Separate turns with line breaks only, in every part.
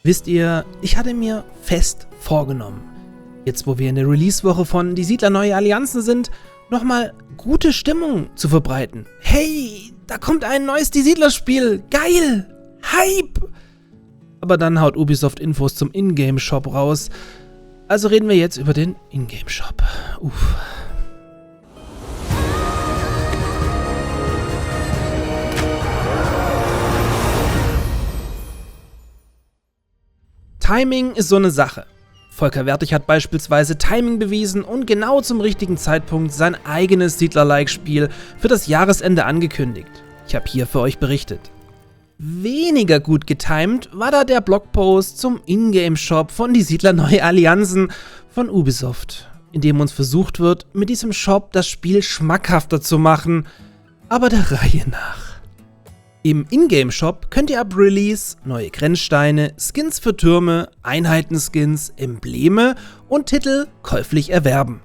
Wisst ihr, ich hatte mir fest vorgenommen, jetzt wo wir in der Release-Woche von Die Siedler Neue Allianzen sind, nochmal gute Stimmung zu verbreiten. Hey, da kommt ein neues Die Siedler-Spiel, geil, Hype! Aber dann haut Ubisoft Infos zum Ingame-Shop raus, also reden wir jetzt über den Ingame-Shop. Timing ist so eine Sache. Volker Wertig hat beispielsweise Timing bewiesen und genau zum richtigen Zeitpunkt sein eigenes Siedler-like-Spiel für das Jahresende angekündigt. Ich habe hier für euch berichtet. Weniger gut getimed war da der Blogpost zum Ingame-Shop von Die Siedler Neue Allianzen von Ubisoft, in dem uns versucht wird, mit diesem Shop das Spiel schmackhafter zu machen, aber der Reihe nach. Im Ingame-Shop könnt ihr ab Release neue Grenzsteine, Skins für Türme, Einheitenskins, Embleme und Titel käuflich erwerben.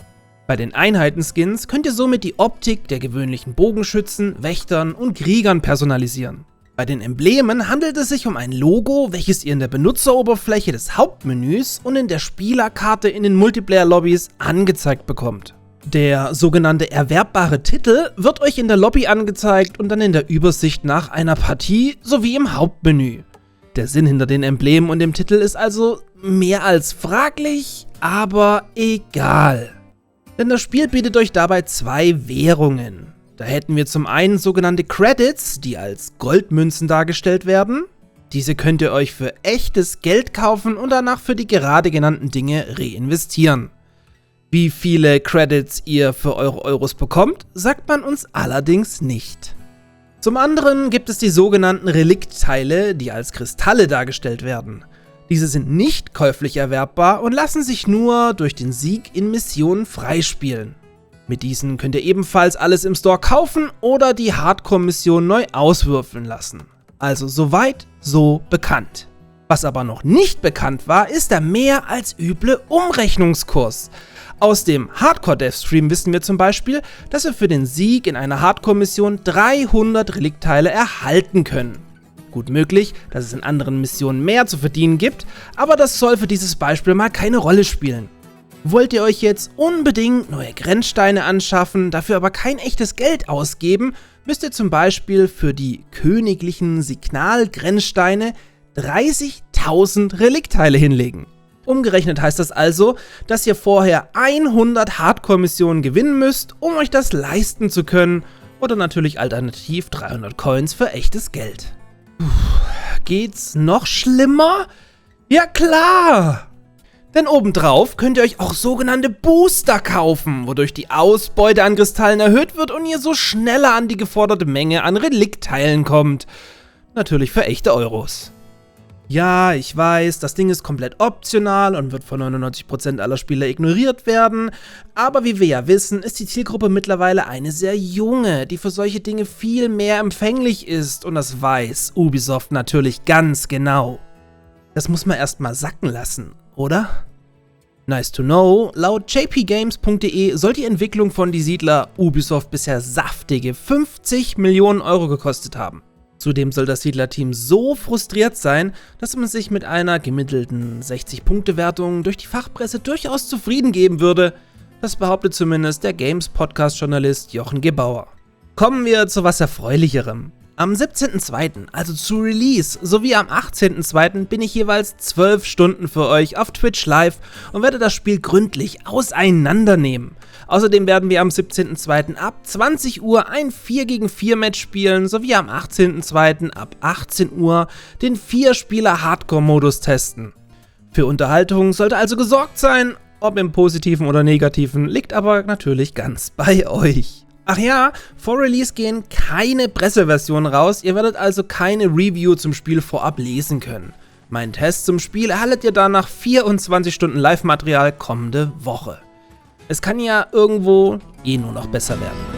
Bei den Einheitenskins könnt ihr somit die Optik der gewöhnlichen Bogenschützen, Wächtern und Kriegern personalisieren. Bei den Emblemen handelt es sich um ein Logo, welches ihr in der Benutzeroberfläche des Hauptmenüs und in der Spielerkarte in den Multiplayer-Lobbys angezeigt bekommt. Der sogenannte erwerbbare Titel wird euch in der Lobby angezeigt und dann in der Übersicht nach einer Partie sowie im Hauptmenü. Der Sinn hinter den Emblemen und dem Titel ist also mehr als fraglich, aber egal. Denn das Spiel bietet euch dabei zwei Währungen. Da hätten wir zum einen sogenannte Credits, die als Goldmünzen dargestellt werden. Diese könnt ihr euch für echtes Geld kaufen und danach für die gerade genannten Dinge reinvestieren. Wie viele Credits ihr für eure Euros bekommt, sagt man uns allerdings nicht. Zum anderen gibt es die sogenannten Reliktteile, die als Kristalle dargestellt werden. Diese sind nicht käuflich erwerbbar und lassen sich nur durch den Sieg in Missionen freispielen. Mit diesen könnt ihr ebenfalls alles im Store kaufen oder die Hardcore-Mission neu auswürfeln lassen. Also soweit, so bekannt. Was aber noch nicht bekannt war, ist der mehr als üble Umrechnungskurs. Aus dem Hardcore-Dev-Stream wissen wir zum Beispiel, dass wir für den Sieg in einer Hardcore-Mission 300 Reliktteile erhalten können. Gut möglich, dass es in anderen Missionen mehr zu verdienen gibt, aber das soll für dieses Beispiel mal keine Rolle spielen. Wollt ihr euch jetzt unbedingt neue Grenzsteine anschaffen, dafür aber kein echtes Geld ausgeben, müsst ihr zum Beispiel für die königlichen Signal-Grenzsteine 30.000 Reliktteile hinlegen. Umgerechnet heißt das also, dass ihr vorher 100 Hardcore-Missionen gewinnen müsst, um euch das leisten zu können, oder natürlich alternativ 300 Coins für echtes Geld. Geht's noch schlimmer? Ja klar! Denn obendrauf könnt ihr euch auch sogenannte Booster kaufen, wodurch die Ausbeute an Kristallen erhöht wird und ihr so schneller an die geforderte Menge an Reliktteilen kommt. Natürlich für echte Euros. Ja, ich weiß, das Ding ist komplett optional und wird von 99% aller Spieler ignoriert werden, aber wie wir ja wissen, ist die Zielgruppe mittlerweile eine sehr junge, die für solche Dinge viel mehr empfänglich ist und das weiß Ubisoft natürlich ganz genau. Das muss man erstmal sacken lassen, oder? Nice to know, laut jpgames.de soll die Entwicklung von Die Siedler Ubisoft bisher saftige 50 Millionen Euro gekostet haben. Zudem soll das Siedler-Team so frustriert sein, dass man sich mit einer gemittelten 60-Punkte-Wertung durch die Fachpresse durchaus zufrieden geben würde. Das behauptet zumindest der Games-Podcast-Journalist Jochen Gebauer. Kommen wir zu was Erfreulicherem. Am 17.02., also zu Release, sowie am 18.02. bin ich jeweils 12 Stunden für euch auf Twitch live und werde das Spiel gründlich auseinandernehmen. Außerdem werden wir am 17.02. ab 20 Uhr ein 4-gegen-4-Match spielen, sowie am 18.02. ab 18 Uhr den 4-Spieler-Hardcore-Modus testen. Für Unterhaltung sollte also gesorgt sein, ob im Positiven oder Negativen, liegt aber natürlich ganz bei euch. Ach ja, vor Release gehen keine Presseversionen raus, ihr werdet also keine Review zum Spiel vorab lesen können. Meinen Test zum Spiel erhaltet ihr dann nach 24 Stunden Live-Material kommende Woche. Es kann ja irgendwo nur noch besser werden.